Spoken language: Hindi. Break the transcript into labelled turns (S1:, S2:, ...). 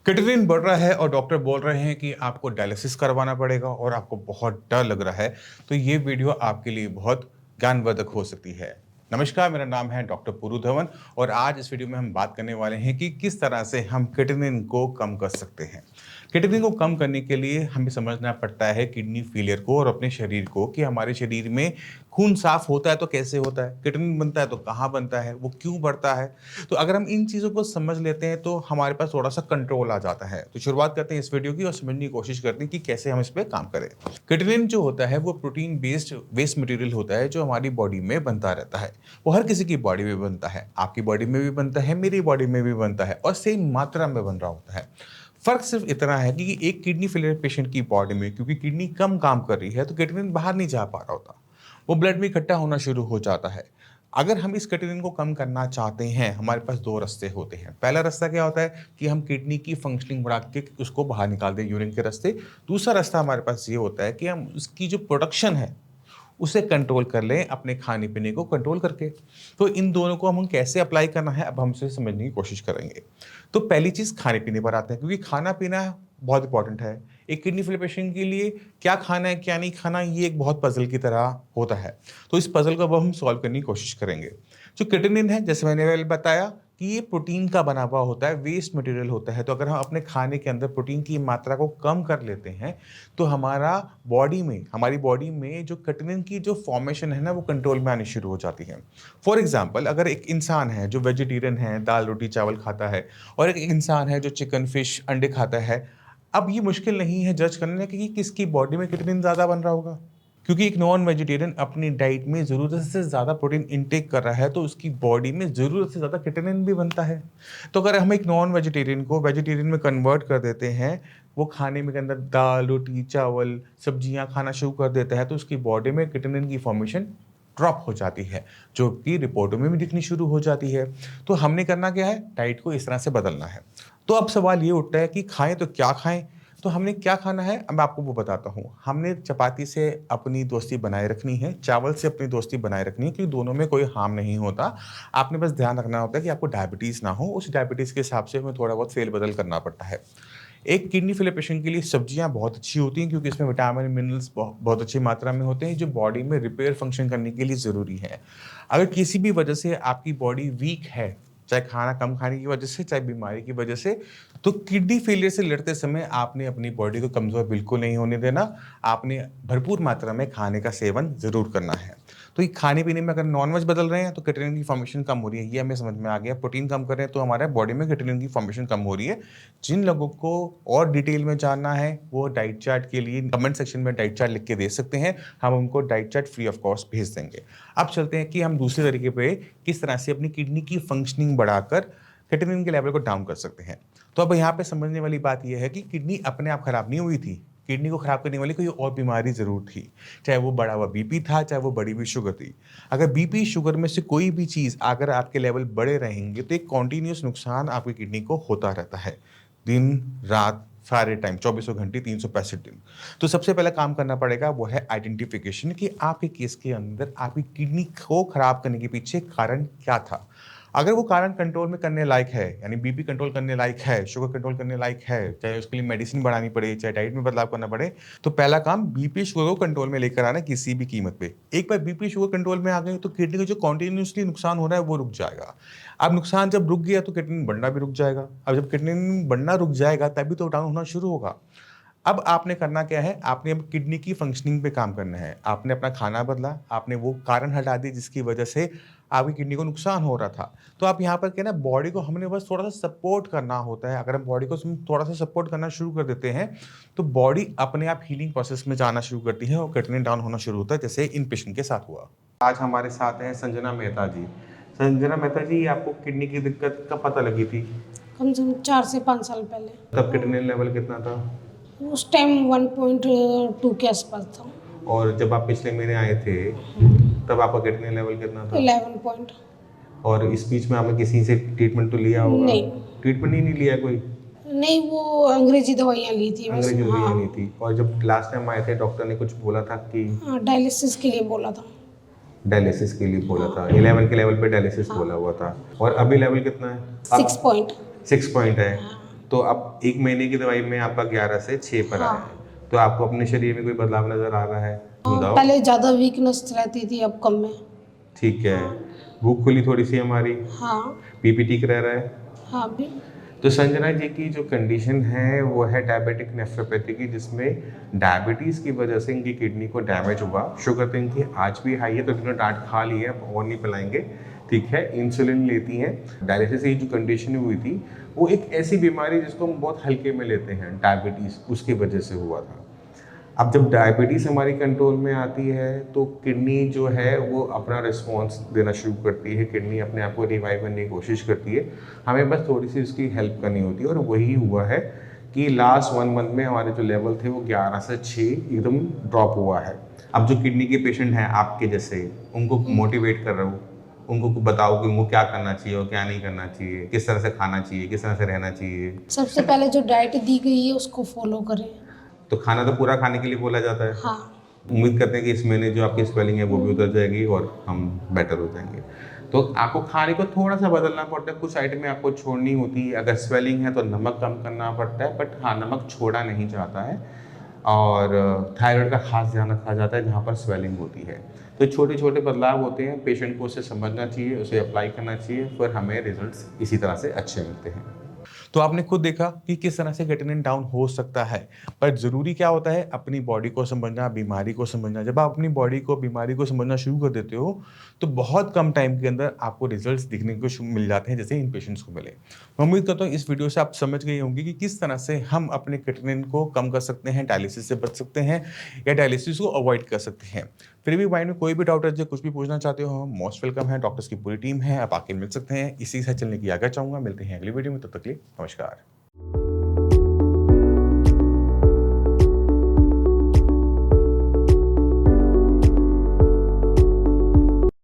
S1: क्रिएटिनिन बढ़ रहा है और डॉक्टर बोल रहे हैं कि आपको डायलिसिस करवाना पड़ेगा और आपको बहुत डर लग रहा है, तो ये वीडियो आपके लिए बहुत ज्ञानवर्धक हो सकती है। नमस्कार, मेरा नाम है डॉक्टर पुरु धवन और आज इस वीडियो में हम बात करने वाले हैं कि किस तरह से हम क्रिएटिनिन को कम कर सकते हैं। क्रिएटिनिन को कम करने के लिए हमें समझना पड़ता है किडनी फेलियर को और अपने शरीर को कि हमारे शरीर में खून साफ होता है तो कैसे होता है, क्रिएटिनिन बनता है तो कहाँ बनता है, वो क्यों बढ़ता है। तो अगर हम इन चीज़ों को समझ लेते हैं तो हमारे पास थोड़ा-सा कंट्रोल आ जाता है। तो शुरुआत करते हैं इस वीडियो की और समझने की कोशिश करते हैं कि कैसे हम इस पे काम करें। क्रिएटिनिन जो होता है वो प्रोटीन बेस्ड वेस्ट मटेरियल होता है जो हमारी बॉडी में बनता रहता है। वो हर किसी की बॉडी में बनता है, आपकी बॉडी में भी बनता है, मेरी बॉडी में भी बनता है और सेम मात्रा में बन रहा होता है। फ़र्क सिर्फ इतना है कि एक किडनी फेलियर पेशेंट की बॉडी में क्योंकि किडनी कम काम कर रही है तो क्रिएटिनिन बाहर नहीं जा पा रहा होता। वो ब्लड में इकट्ठा होना शुरू हो जाता है। अगर हम इस क्रिएटिनिन को कम करना चाहते हैं, हमारे पास 2 रास्ते होते हैं। पहला रास्ता क्या होता है कि हम किडनी की फंक्शनिंग बढ़ा के उसको बाहर निकाल दें यूरिन के रास्ते। दूसरा रास्ता हमारे पास ये होता है कि हम उसकी जो प्रोडक्शन है, उसे कंट्रोल कर लें अपने खाने-पीने को कंट्रोल करके। तो इन दोनों को हम कैसे अप्लाई करना है, अब हम उसे समझने की कोशिश करेंगे। तो पहली चीज़ खाने-पीने पर आते हैं क्योंकि खाना-पीना बहुत इंपॉर्टेंट है। एक किडनी फेलियर पेशेंट के लिए क्या खाना है, क्या नहीं खाना, ये एक बहुत पज़ल की तरह होता है। तो इस पज़ल को अब हम सॉल्व करने की कोशिश करेंगे। जो क्रिएटिनिन है, जैसे मैंने पहले बताया कि ये प्रोटीन का बना हुआ होता है, वेस्ट मटेरियल होता है। तो अगर हम अपने खाने के अंदर प्रोटीन की मात्रा को कम कर लेते हैं, तो हमारी बॉडी में जो क्रिएटिनिन की जो फॉर्मेशन है ना, वो कंट्रोल में आनी शुरू हो जाती है। फॉर एग्ज़ाम्पल अगर एक इंसान है जो वेजिटेरियन है, दाल, रोटी, चावल खाता है और एक इंसान है जो चिकन, फिश, अंडे खाता है, अब ये मुश्किल नहीं है जज करने कि किसकी बॉडी में क्रिएटिनिन ज़्यादा बन रहा होगा। क्योंकि एक नॉन वेजिटेरियन अपनी डाइट में ज़रूरत से ज़्यादा प्रोटीन इनटेक कर रहा है, तो उसकी बॉडी में ज़रूरत से ज़्यादा क्रिएटिनिन भी बनता है। तो अगर हम एक नॉन वेजिटेरियन को वेजिटेरियन में कन्वर्ट कर देते हैं, वो खाने में के अंदर दाल, रोटी, चावल, सब्जियाँ खाना शुरू कर देता है, तो उसकी बॉडी में क्रिएटिनिन की फॉर्मेशन ड्रॉप हो जाती है, जो कि रिपोर्टों में भी दिखनी शुरू हो जाती है। तो हमने करना क्या है? डाइट को इस तरह से बदलना है। तो अब सवाल ये उठता है कि खाएँ तो क्या खाएँ? तो हमने क्या खाना है, अब मैं आपको वो बताता हूँ। हमने चपाती से अपनी दोस्ती बनाए रखनी है, चावल से अपनी दोस्ती बनाए रखनी है क्योंकि दोनों में कोई हार्म नहीं होता। आपने बस ध्यान रखना होता है कि आपको डायबिटीज़ ना हो, उस डायबिटीज़ के हिसाब से हमें थोड़ा बहुत फेर-बदल करना पड़ता है। एक किडनी फेलियर पेशेंट के लिए सब्जियाँ बहुत अच्छी होती हैं क्योंकि इसमें विटामिन, मिनरल्स बहुत अच्छी मात्रा में होते हैं जो बॉडी में रिपेयर फंक्शन करने के लिए ज़रूरी है। अगर किसी भी वजह से आपकी बॉडी वीक है, चाहे खाना कम खाने की वजह से, चाहे बीमारी की वजह से, तो किडनी फेलियर से लड़ते समय आपने अपनी बॉडी को कमज़ोर बिल्कुल नहीं होने देना। आपने भरपूर मात्रा में खाने का सेवन ज़रूर करना है। तो ये खाने-पीने में अगर नॉन-वेज बदल रहे हैं तो क्रिएटिनिन की फॉर्मेशन कम हो रही है, ये हमें समझ में आ गया। प्रोटीन कम कर रहे हैं तो हमारे बॉडी में क्रिएटिनिन की फॉर्मेशन कम हो रही है। जिन लोगों को और डिटेल में जानना है, वो डाइट चार्ट के लिए कमेंट सेक्शन में डाइट चार्ट लिख के दे सकते हैं। हम उनको diet chart free of cost भेज देंगे। अब चलते हैं कि हम दूसरे तरीके पे किस तरह से अपनी किडनी की फंक्शनिंग बढ़ाकर क्रिएटिनिन के लेवल को डाउन कर सकते हैं। तो अब यहाँ पे समझने वाली बात ये है कि किडनी अपने आप खराब नहीं हुई थी। किडनी को खराब करने वाली कोई और बीमारी ज़रूर थी। चाहे वो बढ़ा हुआ बीपी था, चाहे वो बढ़ी हुई शुगर थी। अगर बीपी, शुगर में से कोई भी चीज़ अगर आपके लेवल बढ़े रहेंगे तो एक कंटीन्यूअस नुकसान आपकी किडनी को होता रहता है। दिन, रात, सारे टाइम, चौबीसों घंटे, 365 दिन। तो सबसे पहला काम करना पड़ेगा वो है आइडेंटिफिकेशन कि आपके केस के अंदर आपकी किडनी को खराब करने के पीछे कारण क्या था। अगर वो कारण कंट्रोल में करने लायक है, यानी बीपी कंट्रोल करने लायक है, शुगर कंट्रोल करने लायक है, चाहे उसके लिए मेडिसिन बढ़ानी पड़े, चाहे डाइट में बदलाव करना पड़े, तो पहला काम बीपी, शुगर को कंट्रोल में लेकर आना है किसी भी कीमत पे। एक बार बीपी, शुगर कंट्रोल में आ गए तो किडनी का जो कंटीन्यूअसली नुकसान हो रहा है वो रुक जाएगा। अब नुकसान जब रुक गया तो क्रिएटिनिन बढ़ना भी रुक जाएगा। अब जब क्रिएटिनिन बढ़ना रुक जाएगा तभी तो डाउन होना शुरू होगा। अब आपने करना क्या है, आपने अब किडनी की फंक्शनिंग पे काम करना है। आपने अपना खाना बदला, आपने वो कारण हटा दिए जिसकी वजह से आपकी किडनी को नुकसान हो रहा था। तो आप यहाँ पर क्या है ना, बॉडी को हमने बस थोड़ा-सा सपोर्ट करना होता है। अगर हम बॉडी को थोड़ा-सा सपोर्ट करना शुरू कर देते हैं, तो बॉडी अपने आप हीलिंग प्रोसेस में जाना शुरू करती है और क्रिएटिनिन डाउन होना शुरू होता है, जैसे इन पेशेंट के साथ हुआ। आज हमारे साथ हैं संजना मेहता जी। संजना मेहता जी, आपको किडनी की दिक्कत कब पता लगी थी?
S2: कम से कम 4 से 5 साल पहले।
S1: तब क्रिएटिनिन लेवल कितना था?
S2: उस टाइम 1.2 के आसपास था।
S1: और जब आप पिछले महीने आए थे, तब आपका क्रिएटिनिन लेवल कितना था?
S2: 11 पॉइंट।
S1: और इस बीच में आपने किसी से ट्रीटमेंट तो लिया होगा?
S2: नहीं।
S1: ट्रीटमेंट ही नहीं लिया कोई?
S2: नहीं, वो अंग्रेजी दवाइयाँ ली थी बस।
S1: अंग्रेजी दवाइयाँ
S2: हाँ,
S1: ली थी। और जब लास्ट टाइम आए थे डॉक्टर ने कुछ बोला था कि
S2: डायलिसिस के लिए बोला था।
S1: डायलिसिस के लिए बोला था, 11 के लेवल पे डायलिसिस बोला हुआ था। और अभी लेवल कितना है?
S2: 6 पॉइंट।
S1: 6 पॉइंट है। तो अब 1 महीने की दवाई में आपका 11 से 6 पर
S2: हाँ।
S1: आया है। तो आपको अपने शरीर में कोई बदलाव नज़र आ रहा है? बताओ।
S2: पहले ज़्यादा वीकनेस रहती थी, अब कम है।
S1: ठीक है। भूख खुली थोड़ी-सी हमारी,
S2: हाँ।
S1: बीपी ठीक रह रहा है।
S2: हाँ भी।
S1: तो संजना जी की जो कंडीशन है वो है डायबिटिक नेफ्रोपैथी की, जिसमें डायबिटीज़ की वजह से इनकी किडनी को डैमेज हुआ। शुगर तो इनकी आज भी हाई है, तो इन्होंने डांट खा ली है, अब और नहीं पिलाएंगे। ठीक है, इंसुलिन लेती हैं। डायलिसिस की जो कंडीशन हुई थी वो एक ऐसी बीमारी जिसको हम बहुत हल्के में लेते हैं, डायबिटीज़ उसकी वजह से हुआ था। अब जब डायबिटीज़ हमारी कंट्रोल में आती है तो किडनी जो है वो अपना रिस्पॉन्स देना शुरू करती है, किडनी अपने आप को रिवाइव करने की कोशिश करती है। हमें बस थोड़ी सी उसकी हेल्प करनी होती है, और वही हुआ है कि लास्ट 1 मंथ में हमारे जो लेवल थे वो 11 से 6 एकदम ड्रॉप हुआ है। अब जो किडनी के पेशेंट हैं आपके जैसे, उनको मोटिवेट कर रहा हूँ, उनको बताओ कि उनको क्या करना चाहिए और क्या नहीं करना चाहिए, किस तरह से खाना चाहिए, किस तरह से रहना चाहिए।
S2: सबसे पहले जो डाइट दी गई है उसको फॉलो करें।
S1: तो खाना तो पूरा खाने के लिए बोला जाता है।
S2: हाँ।
S1: उम्मीद करते हैं कि इस महीने जो आपकी स्वेलिंग है वो भी उतर जाएगी और हम बेटर हो जाएंगे। तो आपको खाने को थोड़ा सा बदलना पड़ता है, कुछ आइटमें आपको छोड़नी होती है। अगर स्वेलिंग है तो नमक कम करना पड़ता है, बट हाँ, नमक छोड़ा नहीं जाता है। और थायराइड का खास ध्यान रखा जाता है जहाँ पर स्वेलिंग होती है। तो छोटे छोटे बदलाव होते हैं, पेशेंट को उसे समझना चाहिए, उसे अप्लाई करना चाहिए, फिर हमें रिजल्ट्स इसी तरह से अच्छे मिलते हैं। तो आपने खुद देखा कि किस तरह से क्रिएटिनिन डाउन हो सकता है, पर ज़रूरी क्या होता है, अपनी बॉडी को समझना, बीमारी को समझना। जब आप अपनी बॉडी को, बीमारी को समझना शुरू कर देते हो, तो बहुत कम टाइम के अंदर आपको रिजल्ट्स दिखने को मिल जाते हैं, जैसे इन पेशेंट्स को मिले। मैं उम्मीद करता हूँ इस वीडियो से आप समझ गए होंगे कि किस तरह से हम अपने क्रिएटिनिन को कम कर सकते हैं, डायलिसिस से बच सकते हैं या डायलिसिस को अवॉइड कर सकते हैं। फिर भी माइंड में कोई भी डाउट है, जो कुछ भी पूछना चाहते हो, मोस्ट वेलकम है। डॉक्टर्स की पूरी टीम है, आप आके मिल सकते हैं। इसी से चलने की आज्ञा चाहूँगा। मिलते हैं अगली वीडियो में, तब तक के लिए नमस्कार।